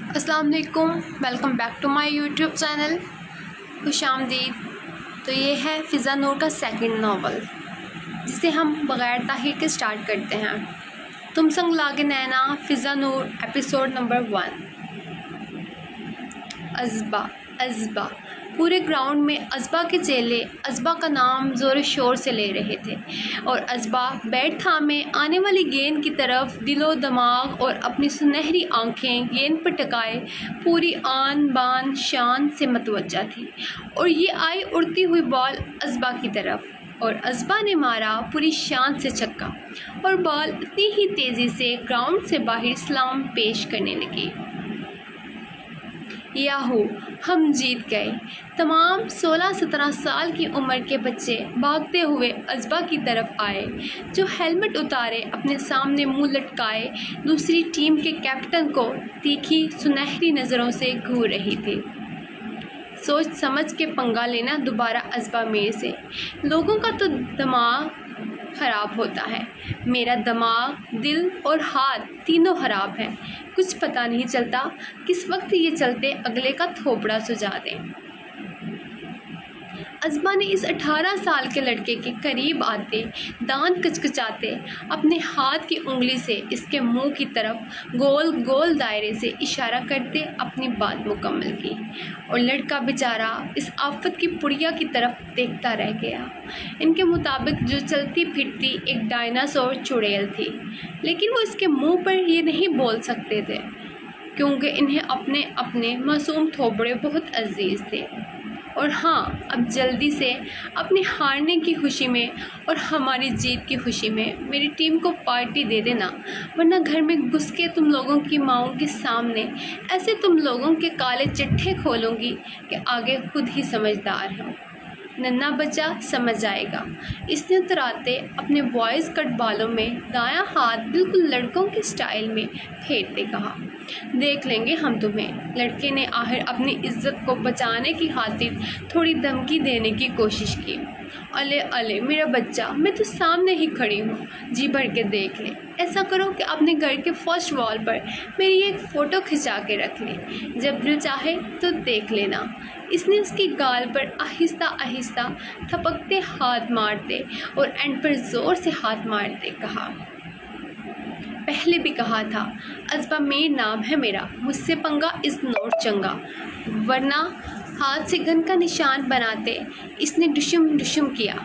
السلام علیکم، welcome back to my YouTube channel, خوش آمدید۔ تو یہ ہے فضا نور کا سیکنڈ ناول، جسے ہم بغیر تاخیر کے سٹارٹ کرتے ہیں۔ تم سنگ لاگے نینا، فضا نور، ایپیسوڈ نمبر 1۔ ازبا پورے گراؤنڈ میں ازبا کے چیلے ازبا کا نام زور و شور سے لے رہے تھے، اور ازبا بیٹ تھامے آنے والی گیند کی طرف دل و دماغ اور اپنی سنہری آنکھیں گیند پر ٹکائے پوری آن بان شان سے متوجہ تھی، اور یہ آئی اڑتی ہوئی بال ازبا کی طرف، اور ازبا نے مارا پوری شان سے چھکا، اور بال اتنی ہی تیزی سے گراؤنڈ سے باہر سلام پیش کرنے لگی۔ یاہو، ہم جیت گئے! تمام 16-17 سال کی عمر کے بچے بھاگتے ہوئے ازبا کی طرف آئے، جو ہیلمٹ اتارے اپنے سامنے منہ لٹکائے دوسری ٹیم کے کیپٹن کو تیکھی سنہری نظروں سے گھور رہی تھی۔ سوچ سمجھ کے پنگا لینا دوبارہ ازبا میر سے، لوگوں کا تو دماغ خراب ہوتا ہے، میرا دماغ، دل اور ہاتھ تینوں خراب ہیں، کچھ پتہ نہیں چلتا کس وقت یہ چلتے اگلے کا تھوپڑا سجا دیں۔ ازبا نے اس 18 سال کے لڑکے کے قریب آتے، دانت کچکچاتے اپنے ہاتھ کی انگلی سے اس کے منہ کی طرف گول گول دائرے سے اشارہ کرتے اپنی بات مکمل کی، اور لڑکا بیچارہ اس آفت کی پڑیا کی طرف دیکھتا رہ گیا۔ ان کے مطابق جو چلتی پھرتی ایک ڈائناسور چڑیل تھی، لیکن وہ اس کے منہ پر یہ نہیں بول سکتے تھے، کیونکہ انہیں اپنے اپنے معصوم تھوبڑے بہت عزیز تھے۔ اور ہاں، اب جلدی سے اپنی ہارنے کی خوشی میں اور ہماری جیت کی خوشی میں میری ٹیم کو پارٹی دے دینا، ورنہ گھر میں گھس کے تم لوگوں کی ماؤں کے سامنے ایسے تم لوگوں کے کالے چٹھے کھولوں گی کہ آگے خود ہی سمجھدار ہو۔ ننھا بچہ سمجھ جائے گا، اس نے اتراتے اپنے وائس کٹ بالوں میں دایاں ہاتھ بالکل لڑکوں کے سٹائل میں پھیرتے کہا۔ دیکھ لیں گے ہم تمہیں۔ لڑکے نے آخر اپنی عزت کو بچانے کی خاطر تھوڑی دھمکی دینے کی کوشش کی۔ الے میرا بچہ، میں تو سامنے ہی کھڑی ہوں، جی بھر کے دیکھ لے۔ ایسا کرو کہ اپنے گھر کے فرسٹ وال پر میری ایک فوٹو کھنچا کے رکھ لے، جب دل چاہے تو دیکھ لینا۔ اس نے اس کی گال پر آہستہ آہستہ تھپکتے ہاتھ مارتے اور اینڈ پر زور سے ہاتھ مارتے کہا۔ پہلے بھی کہا تھا، ازبا میر نام ہے میرا، مجھ سے پنگا از نوٹ چنگا، ورنہ ہاتھ سے گن کا نشان بناتے۔ اس نے ڈشم ڈشم کیا۔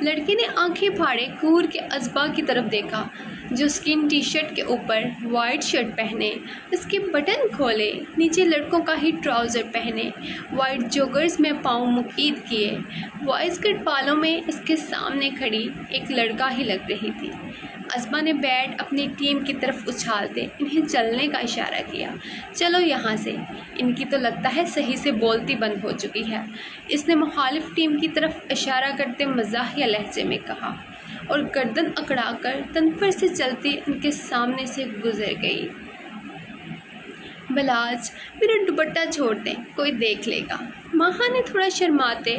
لڑکے نے آنکھیں پھاڑے گھور کے ازبا کی طرف دیکھا، جو اسکن ٹی شرٹ کے اوپر وائٹ شرٹ پہنے، اس کے بٹن کھولے، نیچے لڑکوں کا ہی ٹراؤزر پہنے، وائٹ جوگرز میں پاؤں مقید کیے، وائس کٹ بالوں میں اس کے سامنے کھڑی ایک لڑکا ہی لگ رہی تھی۔ ازبا نے بیٹ اپنی ٹیم کی طرف اچھالتے انہیں چلنے کا اشارہ کیا۔ چلو یہاں سے، ان کی تو لگتا ہے صحیح سے بولتی بند ہو چکی ہے، اس نے مخالف ٹیم کی طرف اشارہ کرتے مزاحیہ لہجے میں کہا، اور گردن اکڑا کر تنفر سے چلتی ان کے سامنے سے گزر گئی۔ بلاج، میرا دوپٹہ چھوڑ دیں، کوئی دیکھ لے گا۔ ماہا نے تھوڑا شرماتے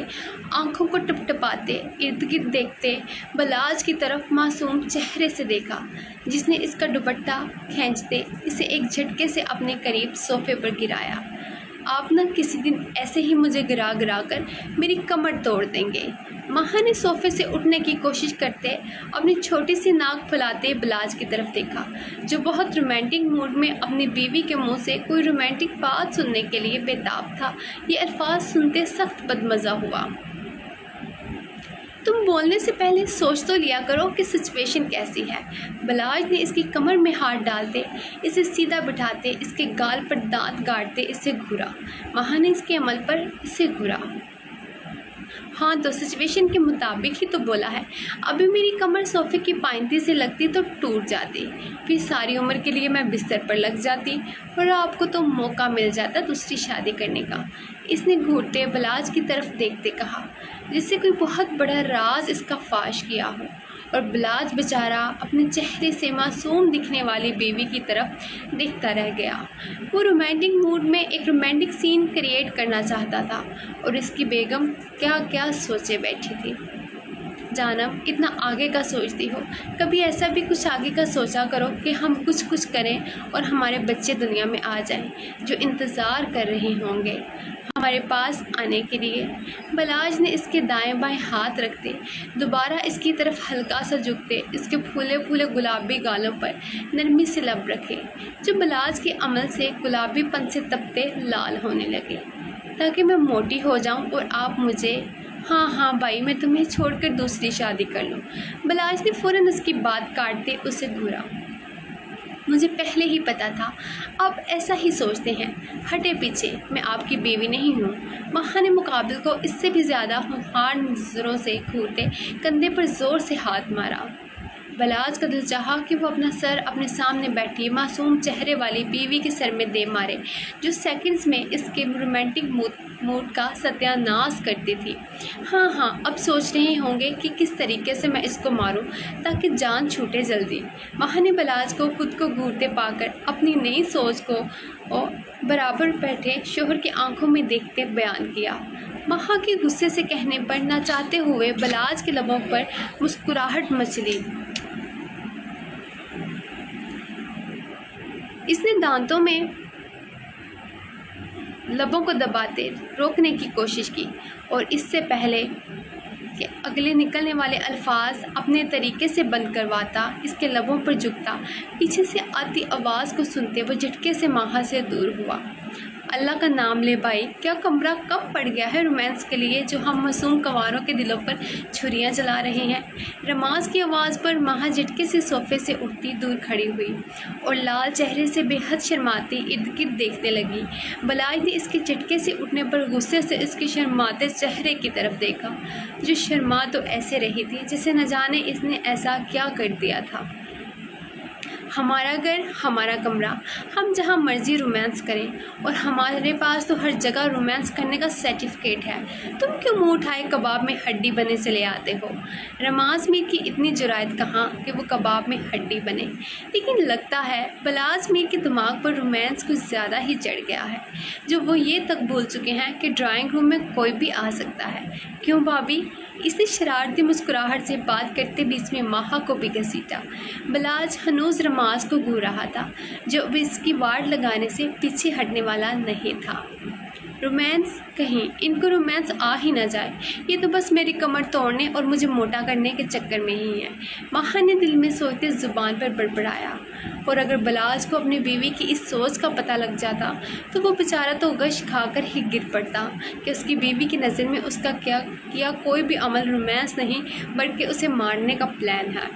آنکھوں کو ٹپٹپاتے ارد گرد دیکھتے بلاج کی طرف معصوم چہرے سے دیکھا، جس نے اس کا دوپٹہ کھینچتے اسے ایک جھٹکے سے اپنے قریب صوفے پر گرایا۔ آپ نہ کسی دن ایسے ہی مجھے گرا گرا کر میری کمر توڑ دیں گے۔ ماہا نے صوفے سے اٹھنے کی کوشش کرتے اپنی چھوٹی سی ناک پھلاتے بلاج کی طرف دیکھا، جو بہت رومانٹک موڈ میں اپنی بیوی کے منہ سے کوئی رومانٹک بات سننے کے لیے بےتاب تھا۔ یہ الفاظ سنتے سخت بدمزہ ہوا۔ تم بولنے سے پہلے سوچ تو لیا کرو کہ سچویشن کیسی ہے۔ بلاج نے اس کی کمر میں ہاتھ ڈالتے اسے سیدھا بٹھاتے اس کے گال پر دانت گاڑتے اسے گھورا۔ ماہا نے اس کے عمل پر اسے گھورا۔ ہاں تو سچویشن کے مطابق ہی تو بولا ہے، ابھی میری کمر صوفے کی پائنتی سے لگتی تو ٹوٹ جاتی، پھر ساری عمر کے لیے میں بستر پر لگ جاتی، اور آپ کو تو موقع مل جاتا دوسری شادی کرنے کا۔ اس نے گھورتے بلاج کی طرف دیکھتے کہا، جس سے کوئی بہت بڑا راز اس کا فاش کیا ہو، اور بلاج بیچارہ اپنے چہرے سے معصوم دکھنے والی بیوی کی طرف دیکھتا رہ گیا۔ وہ رومانٹک موڈ میں ایک رومانٹک سین کریٹ کرنا چاہتا تھا، اور اس کی بیگم کیا کیا سوچے بیٹھی تھی۔ جانب اتنا آگے کا سوچتی ہو؟ کبھی ایسا بھی کچھ آگے کا سوچا کرو کہ ہم کچھ کریں اور ہمارے بچے دنیا میں آ جائیں جو انتظار کر رہے ہوں گے ہمارے پاس آنے کے لیے۔ بلاج نے اس کے دائیں بائیں ہاتھ رکھتے دوبارہ اس کی طرف ہلکا سا جھکتے اس کے پھولے پھولے گلابی گالوں پر نرمی سے لب رکھے جو بلاج کے عمل سے گلابی پن سے تپتے لال ہونے لگے، تاکہ میں موٹی ہو جاؤں اور آپ مجھے، ہاں بھائی، میں تمہیں چھوڑ کر دوسری شادی کر لوں۔ بلاج نے فوراً اس کی بات کاٹتے اسے گھورا۔ مجھے پہلے ہی پتا تھا آپ ایسا ہی سوچتے ہیں، ہٹے پیچھے، میں آپ کی بیوی نہیں ہوں۔ ماہا نے مقابل کو اس سے بھی زیادہ ہونہار نظروں سے گھورتے کندھے پر زور سے ہاتھ مارا۔ بلاج کا دل چاہا کہ وہ اپنا سر اپنے سامنے بیٹھی معصوم چہرے والی بیوی کے سر میں دے مارے جو سیکنڈز میں اس کے رومانٹک موڈ کا ستیہ ناش کرتی تھی۔ ہاں اب سوچ رہے ہوں گے کہ کس طریقے سے میں اس کو ماروں تاکہ جان چھوٹے جلدی۔ ماہا نے بلاج کو خود کو گھورتے پا کر اپنی نئی سوچ کو برابر بیٹھے شوہر کی آنکھوں میں دیکھتے بیان کیا۔ ماہا کے غصے سے کہنے پر نہ چاہتے ہوئے بلاج کے لبوں پر مسکراہٹ مچلی۔ اس نے دانتوں میں لبوں کو دباتے روکنے کی کوشش کی اور اس سے پہلے کہ اگلے نکلنے والے الفاظ اپنے طریقے سے بند کرواتا اس کے لبوں پر جھکتا، پیچھے سے آتی آواز کو سنتے وہ جھٹکے سے ماہا سے دور ہوا۔ اللہ کا نام لے بھائی، کیا کمرہ کب پڑ گیا ہے رومانس کے لیے جو ہم معصوم کنواروں کے دلوں پر چھریاں چلا رہے ہیں؟ رماز کی آواز پر ماہا جھٹکے سے صوفے سے اٹھتی دور کھڑی ہوئی اور لال چہرے سے بے حد شرماتی ارد گرد دیکھنے لگی۔ بلاج نے اس کے جھٹکے سے اٹھنے پر غصے سے اس کے شرماتے چہرے کی طرف دیکھا جو شرما تو ایسے رہی تھی جسے نہ جانے اس نے ایسا کیا کر دیا تھا۔ ہمارا گھر، ہمارا کمرہ، ہم جہاں مرضی رومانس کریں اور ہمارے پاس تو ہر جگہ رومانس کرنے کا سرٹیفکیٹ ہے، تم کیوں منہ اٹھائے کباب میں ہڈی بنے چلے آتے ہو؟ رماز میر کی اتنی جرأت کہاں کہ وہ کباب میں ہڈی بنے، لیکن لگتا ہے بلاج میر کے دماغ پر رومانس کچھ زیادہ ہی چڑھ گیا ہے جو وہ یہ تک بھول چکے ہیں کہ ڈرائنگ روم میں کوئی بھی آ سکتا ہے۔ کیوں بھابھی؟ اس نے شرارتی مسکراہٹ سے بات کرتے بیچ میں ماہا کو بھی گھسیٹا۔ بلاج ہنوز رماز کو گھور رہا تھا جو اب اس کی واڑ لگانے سے پیچھے ہٹنے والا نہیں تھا۔ رومانس کہیں ان کو رومانس آ ہی نہ جائے، یہ تو بس میری کمر توڑنے اور مجھے موٹا کرنے کے چکر میں ہی ہے، ماہا نے دل میں سوچتے زبان پر بڑبڑایا۔ اور اگر بلاج کو اپنی بیوی کی اس سوچ کا پتہ لگ جاتا تو وہ بیچارہ تو غش کھا کر ہی گر پڑتا کہ اس کی بیوی کی نظر میں اس کا کیا کوئی بھی عمل رومانس نہیں بلکہ اسے مارنے کا پلان ہے۔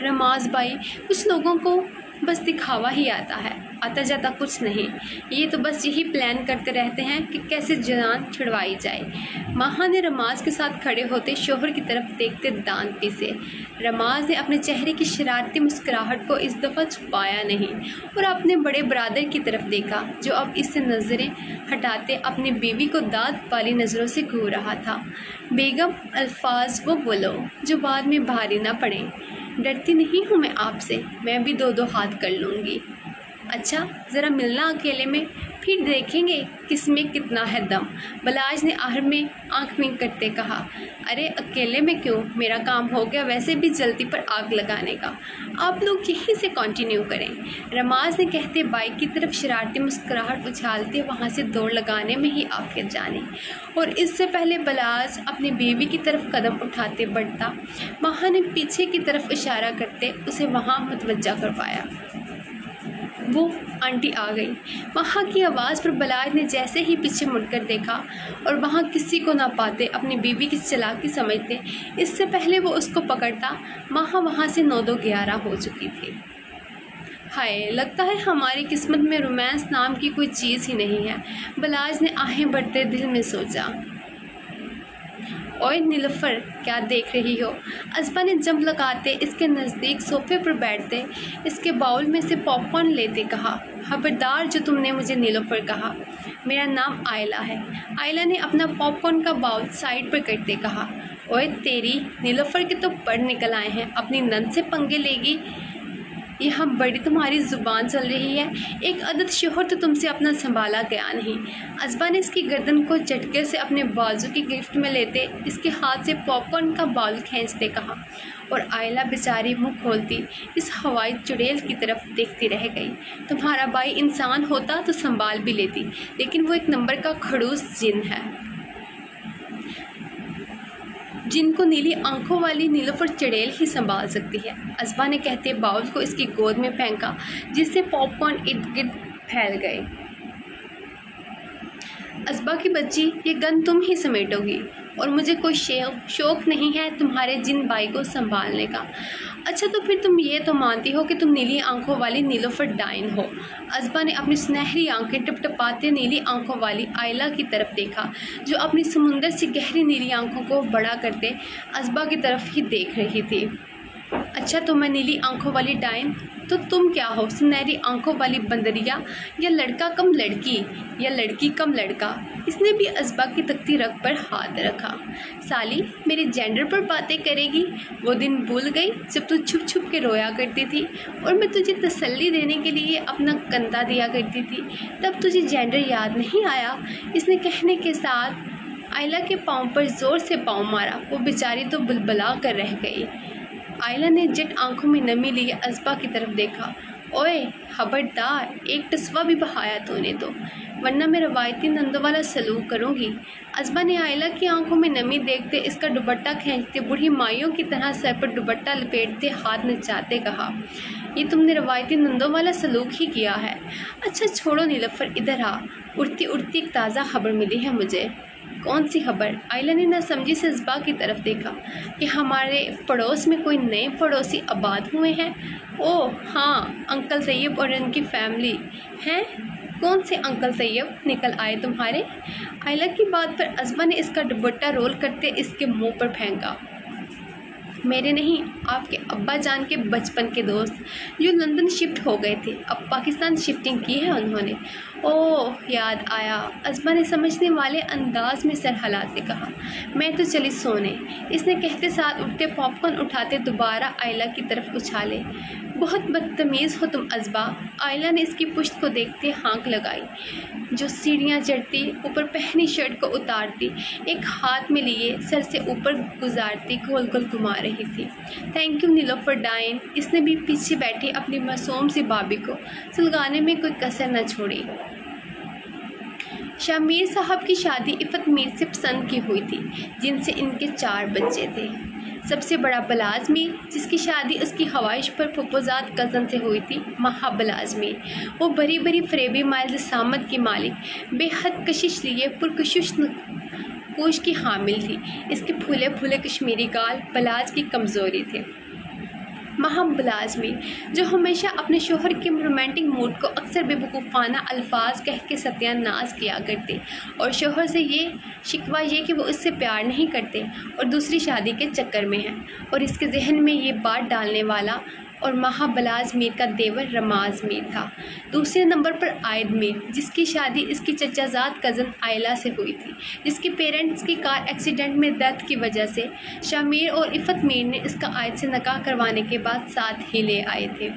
رماز بھائی، کچھ لوگوں کو بس دکھاوا ہی آتا ہے، آتا جاتا کچھ نہیں، یہ تو بس یہی پلان کرتے رہتے ہیں کہ کیسے جان چھڑوائی جائے۔ ماہا نے رماز کے ساتھ کھڑے ہوتے شوہر کی طرف دیکھتے دانت پیسے۔ رماز نے اپنے چہرے کی شرارتی مسکراہٹ کو اس دفعہ چھپایا نہیں اور اپنے بڑے برادر کی طرف دیکھا جو اب اس سے نظریں ہٹاتے اپنی بیوی کو دانت والی نظروں سے گھور رہا تھا۔ بیگم، الفاظ وہ بولو جو بعد میں بھاری نہ پڑیں۔ ڈرتی نہیں ہوں میں آپ سے، میں بھی دو ہاتھ کر لوں گی۔ اچھا، ذرا ملنا اکیلے میں، پھر دیکھیں گے کس میں کتنا ہے دم، بلاج نے آخر میں آنکھ ونک کرتے کہا۔ ارے اکیلے میں کیوں، میرا کام ہو گیا ویسے بھی جلدی پر آگ لگانے کا، آپ لوگ یہیں سے کنٹینیو کریں۔ رماز نے کہتے بائک کی طرف شرارتی مسکراہٹ اچھالتے وہاں سے دوڑ لگانے میں ہی عافیت جانی، اور اس سے پہلے بلاج اپنی بیوی کی طرف قدم اٹھاتے بڑھتا ماہا نے پیچھے کی طرف اشارہ کرتے اسے وہاں متوجہ کروایا۔ وہ آنٹی آ گئی، ماہا کی آواز پر بلاج نے جیسے ہی پیچھے مڑ کر دیکھا اور وہاں کسی کو نہ پاتے اپنی بیوی کی چالاکی سمجھتے اس سے پہلے وہ اس کو پکڑتا ماہا وہاں سے 9-11 ہو چکی تھی۔ ہائے، لگتا ہے ہماری قسمت میں رومانس نام کی کوئی چیز ہی نہیں ہے، بلاج نے آہیں بڑھتے دل میں سوچا۔ اوئے نیلوفر، کیا دیکھ رہی ہو؟ ازبا نے جمپ لگاتے اس کے نزدیک صوفے پر بیٹھتے اس کے باؤل میں سے پاپ کارن لیتے کہا۔ خبردار جو تم نے مجھے نیلوفر کہا، میرا نام آئلہ ہے۔ آئلہ نے اپنا پاپ کارن کا باؤل سائڈ پر کرتے کہا۔ اوئے تیری، نیلوفر کے تو پر نکل آئے ہیں، اپنی نند سے پنگے لے گی۔ یہاں بڑی تمہاری زبان چل رہی ہے، ایک عدد شوہر تو تم سے اپنا سنبھالا گیا نہیں۔ ازبا نے اس کی گردن کو جھٹکے سے اپنے بازو کی گرفت میں لیتے اس کے ہاتھ سے پاپ کارن کا باؤل کھینچتے کہا، اور آئلہ بیچاری منہ کھولتی اس ہوائی چڑیل کی طرف دیکھتی رہ گئی۔ تمہارا بھائی انسان ہوتا تو سنبھال بھی لیتی، لیکن وہ ایک نمبر کا کھڑوس جن ہے، جن کو نیلی آنکھوں والی نیلوفر چڑیل ہی سنبھال سکتی ہے۔ ازبا نے کہتے باؤل کو اس کی گود میں پھینکا، جس سے پاپ کارن ارد گرد پھیل گئے۔ ازبا کی بچی، یہ گن تم ہی سمیٹو گی، اور مجھے کوئی شوق نہیں ہے تمہارے جن بھائی کو سنبھالنے کا۔ اچھا تو پھر تم یہ تو مانتی ہو کہ تم نیلی آنکھوں والی نیلوفر ڈائن ہو۔ ازبا نے اپنی سنہری آنکھیں ٹپٹپاتے نیلی آنکھوں والی آئلہ کی طرف دیکھا، جو اپنی سمندر سی گہری نیلی آنکھوں کو بڑا کرتے ازبا کی طرف ہی دیکھ رہی تھی۔ اچھا تو میں نیلی آنکھوں والی ڈائن، تو تم کیا ہو؟ سنہری آنکھوں والی بندریا، یا لڑکا کم لڑکی، یا لڑکی کم لڑکا؟ اس نے بھی ازبا کی تختی رگ پر ہاتھ رکھا۔ سالی، میرے جینڈر پر باتیں کرے گی؟ وہ دن بھول گئی جب تو چھپ چھپ کے رویا کرتی تھی اور میں تجھے تسلی دینے کے لیے اپنا کندھا دیا کرتی تھی، تب تجھے جینڈر یاد نہیں آیا؟ اس نے کہنے کے ساتھ آئلہ کے پاؤں پر زور سے پاؤں مارا۔ وہ بیچاری تو بلبلا کر رہ گئی۔ آئلہ نے جٹ آنکھوں میں نمی لیے ازبا کی طرف دیکھا۔ اوئے خبردار، ایک ٹسوا بھی بہایا تو نے تو، ورنہ میں روایتی نندوں والا سلوک کروں گی۔ ازبا نے آئلہ کی آنکھوں میں نمی دیکھتے اس کا دوپٹہ کھینچتے بوڑھی مائیوں کی طرح سر پر دوپٹہ لپیٹتے ہاتھ نچاتے کہا، یہ تم نے روایتی نندوں والا سلوک ہی کیا ہے۔ اچھا چھوڑو نیلوفر، ادھر آ، اڑتی اڑتی ایک تازہ خبر ملی ہے مجھے۔ کون سی خبر؟ آئلہ نے نہ سمجھی سے ازبا کی طرف دیکھا کہ ہمارے پڑوس میں کوئی نئے پڑوسی آباد ہوئے ہیں۔ اوہ ہاں، انکل طیب اور ان کی فیملی ہیں۔ کون سے انکل طیب نکل آئے تمہارے؟ آئلہ کی بات پر ازبا نے اس کا دوپٹہ رول کرتے اس کے منہ پر پھینکا۔ میرے نہیں، آپ کے ابا جان کے بچپن کے دوست، جو لندن شفٹ ہو گئے تھے، اب پاکستان شفٹنگ کی ہے انہوں نے۔ اوہ یاد آیا، ازبا نے سمجھنے والے انداز میں سر ہلاتے کہا، میں تو چلی سونے۔ اس نے کہتے ساتھ اٹھتے پاپ کارن اٹھاتے دوبارہ آئلہ کی طرف اچھالے۔ بہت بدتمیز ہو تم ازبا۔ آئلہ نے اس کی پشت کو دیکھتے ہانک لگائی، جو سیڑھیاں چڑھتی، اوپر پہنی شرٹ کو اتارتی، ایک ہاتھ میں لیے سر سے اوپر گزارتی گول گول گھما رہی تھی۔ تھینک یو نیلوفر ڈائن۔ اس نے بھی پیچھے بیٹھی اپنی معصوم سی بابی کو سلگانے میں کوئی کسر نہ چھوڑی۔ شاہ میر صاحب کی شادی عفت میر سے پسند کی ہوئی تھی، جن سے ان کے 4 بچے تھے۔ سب سے بڑا بلاز میر، جس کی شادی اس کی خواہش پر پھپھوزاد کزن سے ہوئی تھی، مہا بلاز میر۔ وہ بڑی بڑی فریبی مائل سامت کی مالک، بے حد کشش لیے پرکشش کوش کی حامل تھی۔ اس کے پھولے پھولے کشمیری گال بلاز کی کمزوری تھے۔ مہا بلاز میر، جو ہمیشہ اپنے شوہر کے رومانٹک موڈ کو اکثر بے وقوفانہ الفاظ کہہ کے ستیہ ناز کیا کرتے، اور شوہر سے یہ شکوہ یہ کہ وہ اس سے پیار نہیں کرتے اور دوسری شادی کے چکر میں ہیں، اور اس کے ذہن میں یہ بات ڈالنے والا اور مہا بلاز میر کا دیور رماز میر تھا۔ دوسرے نمبر پر عائد میر، جس کی شادی اس کی چچا زاد کزن آئلہ سے ہوئی تھی، جس کے پیرنٹس کی کار ایکسیڈنٹ میں ڈیتھ کی وجہ سے شاہ میر اور عفت میر نے اس کا عائد سے نکاح کروانے کے بعد ساتھ ہی لے آئے تھے۔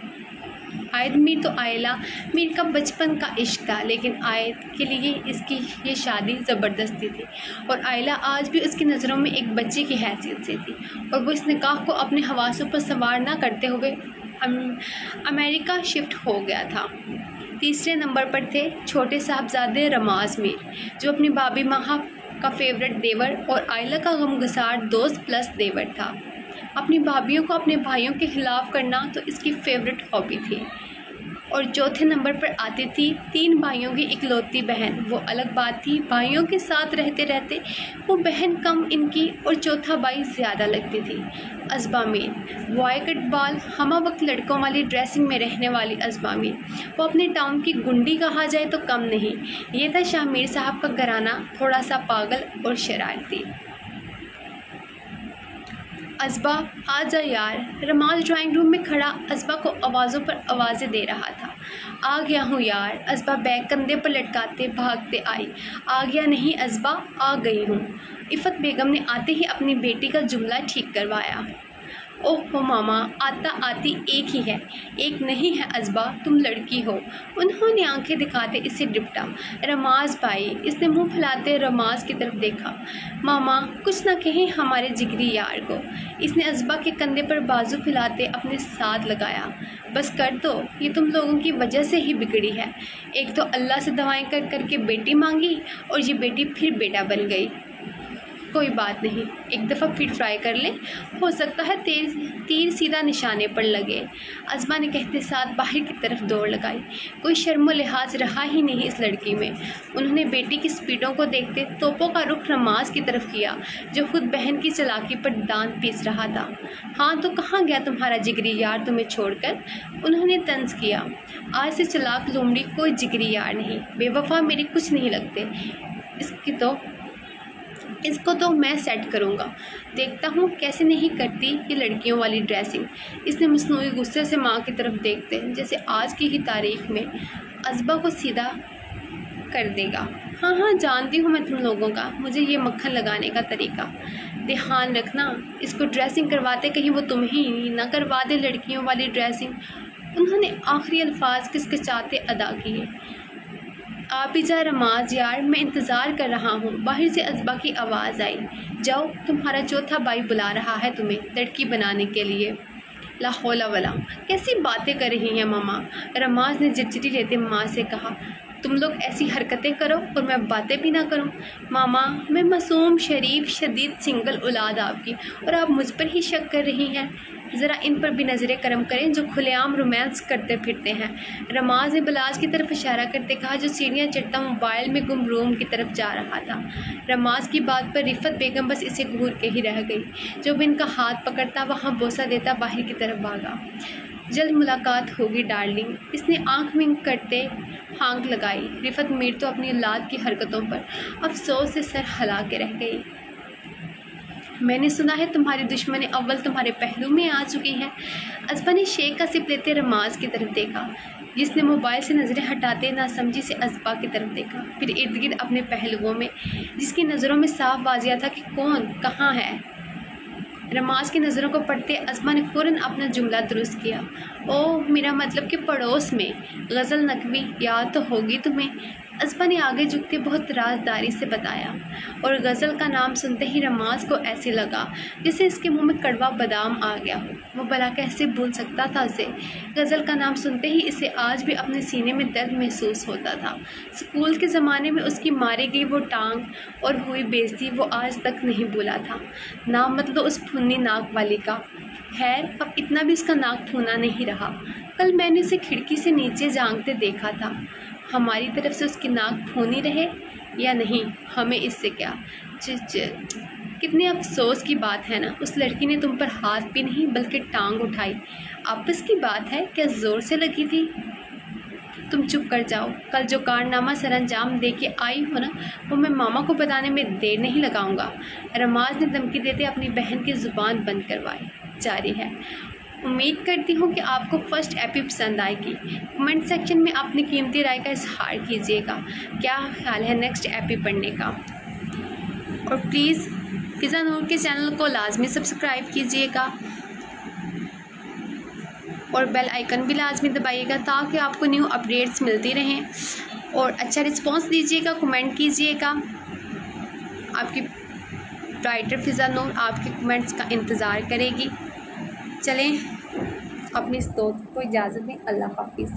عائد میر تو آئلہ میر کا بچپن کا عشق تھا، لیکن عائد کے لیے اس کی یہ شادی زبردستی تھی، اور آئلہ آج بھی اس کی نظروں میں ایک بچے کی حیثیت سے تھی، اور وہ اس نکاح کو اپنے حواسوں پر سوار نہ کرتے ہوئے امریکہ شفٹ ہو گیا تھا۔ تیسرے نمبر پر تھے چھوٹے صاحبزادے رماز میر، جو اپنی بابی مہا کا فیورٹ دیور اور آئلہ کا غمگسار دوست پلس دیور تھا۔ اپنی بھابھیوں کو اپنے بھائیوں کے خلاف کرنا تو اس کی فیورٹ ہابی تھی۔ اور چوتھے نمبر پر آتی تھی 3 بھائیوں کی اکلوتی بہن۔ وہ الگ بات تھی، بھائیوں کے ساتھ رہتے رہتے وہ بہن کم ان کی اور چوتھا بھائی زیادہ لگتی تھی، ازبا میر۔ بوائے کٹ بال، ہمہ وقت لڑکوں والی ڈریسنگ میں رہنے والی ازبا میر، وہ اپنے ٹاؤن کی گنڈی کہا جائے تو کم نہیں۔ یہ تھا شاہ میر صاحب کا گھرانہ، تھوڑا سا پاگل اور شرارتی۔ ازبا آ جا یار۔ رماز ڈرائنگ روم میں کھڑا ازبا کو آوازوں پر آوازیں دے رہا تھا۔ آ گیا ہوں یار۔ ازبا بیگ کندھے پر لٹکاتے بھاگتے آئی۔ آ گیا نہیں ازبا، آ گئی ہوں۔ عفت بیگم نے آتے ہی اپنی بیٹی کا جملہ ٹھیک کروایا۔ اوہ ہو ماما، آتا آتی ایک ہی ہے، ایک نہیں ہے ازبا، تم لڑکی ہو۔ انہوں نے آنکھیں دکھاتے اسے ڈپٹا۔ رماز بھائی، اس نے منہ پھیلاتے رماز کی طرف دیکھا۔ ماما کچھ نہ کہیں ہمارے جگری یار کو۔ اس نے ازبا کے کندھے پر بازو پھیلاتے اپنے ساتھ لگایا۔ بس کر دو، یہ تم لوگوں کی وجہ سے ہی بگڑی ہے۔ ایک تو اللہ سے دعائیں کر کر کے بیٹی مانگی اور یہ بیٹی پھر بیٹا بن گئی۔ کوئی بات نہیں، ایک دفعہ پھر ٹرائی کر لیں، ہو سکتا ہے تیر سیدھا نشانے پر لگے۔ ازبا نے کہتے ساتھ باہر کی طرف دوڑ لگائی۔ کوئی شرم و لحاظ رہا ہی نہیں اس لڑکی میں۔ انہوں نے بیٹی کی سپیڈوں کو دیکھتے توپوں کا رخ رماز کی طرف کیا، جو خود بہن کی چالاکی پر دانت پیس رہا تھا۔ ہاں تو کہاں گیا تمہارا جگری یار تمہیں چھوڑ کر؟ انہوں نے طنز کیا۔ آج سے چلاک لومڑی کوئی جگری یار نہیں، بے وفا میری کچھ نہیں لگتے۔ اس کو تو میں سیٹ کروں گا، دیکھتا ہوں کیسے نہیں کرتی یہ لڑکیوں والی ڈریسنگ۔ اس نے مصنوعی غصے سے ماں کی طرف دیکھتے جیسے آج کی ہی تاریخ میں ازبا کو سیدھا کر دے گا۔ ہاں جانتی ہوں میں تم لوگوں کا، مجھے یہ مکھن لگانے کا طریقہ۔ دھیان رکھنا اس کو ڈریسنگ کرواتے کہیں وہ تمہیں نہ کروا دے لڑکیوں والی ڈریسنگ۔ انہوں نے آخری الفاظ کچکچاتے ادا کیے۔ آپ بھی جا رماز یار، میں انتظار کر رہا ہوں۔ باہر سے ازبا کی آواز آئی۔ جاؤ، تمہارا چوتھا بھائی بلا رہا ہے تمہیں لڑکی بنانے کے لیے۔ لا حول ولا، کیسی باتیں کر رہی ہیں ماما؟ رماز نے جھٹجھٹی لیتے ماں سے کہا۔ تم لوگ ایسی حرکتیں کرو اور میں باتیں بھی نہ کروں؟ ماما میں معصوم شریف شدید سنگل اولاد آپ کی، اور آپ مجھ پر ہی شک کر رہی ہیں؟ ذرا ان پر بھی نظر کرم کریں جو کھلے عام رومانس کرتے پھرتے ہیں۔ رماز نے بلاج کی طرف اشارہ کرتے کہا جو سیڑھیاں چڑھتا موبائل میں گم روم کی طرف جا رہا تھا۔ رماز کی بات پر رفت بیگم بس اسے گھور کے ہی رہ گئی۔ جب ان کا ہاتھ پکڑتا وہاں بوسہ دیتا باہر کی طرف بھاگا۔ جلد ملاقات ہوگی ڈارلنگ، اس نے آنکھ ونک کرتے ہانک لگائی۔ رفت میر تو اپنی اولاد کی حرکتوں پر افسوس سے سر ہلا کے رہ گئی۔ میں نے سنا ہے تمہاری دشمن اول تمہارے پہلو میں آ چکی ہے۔ ازبا نے شیک کا سپ لیتے رماز کی طرف دیکھا، جس نے موبائل سے نظریں ہٹاتے ناسمجھی سے ازبا کی طرف دیکھا، پھر ارد گرد اپنے پہلوؤں میں، جس کی نظروں میں صاف واضح تھا کہ کون کہاں ہے۔ رماز کی نظروں کو پڑھتے ازبا نے فوراً اپنا جملہ درست کیا۔ اوہ میرا مطلب کہ پڑوس میں۔ غزل نقوی یاد تو ہوگی تمہیں؟ ازبا نے آگے جھکتے بہت رازداری سے بتایا، اور غزل کا نام سنتے ہی رماز کو ایسے لگا جیسے اس کے منہ میں کڑوا بادام آ گیا ہو۔ وہ بھلا کیسے بھول سکتا تھا اسے؟ غزل کا نام سنتے ہی اسے آج بھی اپنے سینے میں درد محسوس ہوتا تھا۔ اسکول کے زمانے میں اس کی ماری گئی وہ ٹانگ اور ہوئی بےعزتی وہ آج تک نہیں بھولا تھا۔ نام مطلب اس پھنی ناک والی کا۔ خیر اب اتنا بھی اس کا ناک پھونا نہیں رہا۔ کل میں نے اسے کھڑکی سے نیچے جھانکتے دیکھا تھا۔ ہماری طرف سے اس کی ناک پھونی رہے یا نہیں ہمیں اس سے کیا۔ کتنے افسوس کی بات ہے نا، اس لڑکی نے تم پر ہاتھ بھی نہیں بلکہ ٹانگ اٹھائی۔ آپس کی بات ہے، کیا زور سے لگی تھی؟ تم چپ کر جاؤ، کل جو کارنامہ سر انجام دے کے آئی ہو نا، وہ میں ماما کو بتانے میں دیر نہیں لگاؤں گا۔ رماز نے دھمکی دیتے اپنی بہن کی زبان بند کروائی۔ جاری ہے۔ امید کرتی ہوں کہ آپ کو فرسٹ ایپی پسند آئے گی۔ کمنٹ سیکشن میں اپنی قیمتی رائے کا اظہار کیجیے گا۔ کیا خیال ہے نیکسٹ ایپی پڑھنے کا؟ اور پلیز فضا نور کے چینل کو لازمی سبسکرائب کیجیے گا اور بیل آئیکن بھی لازمی دبائیے گا تاکہ آپ کو نیو اپڈیٹس ملتی رہیں، اور اچھا رسپانس دیجیے گا، کمنٹ کیجیے گا۔ آپ کی رائٹر فضا نور آپ کے کمنٹس کا انتظار کرے گی۔ چلیں اپنی دوست کو اجازت دیں۔ اللہ حافظ۔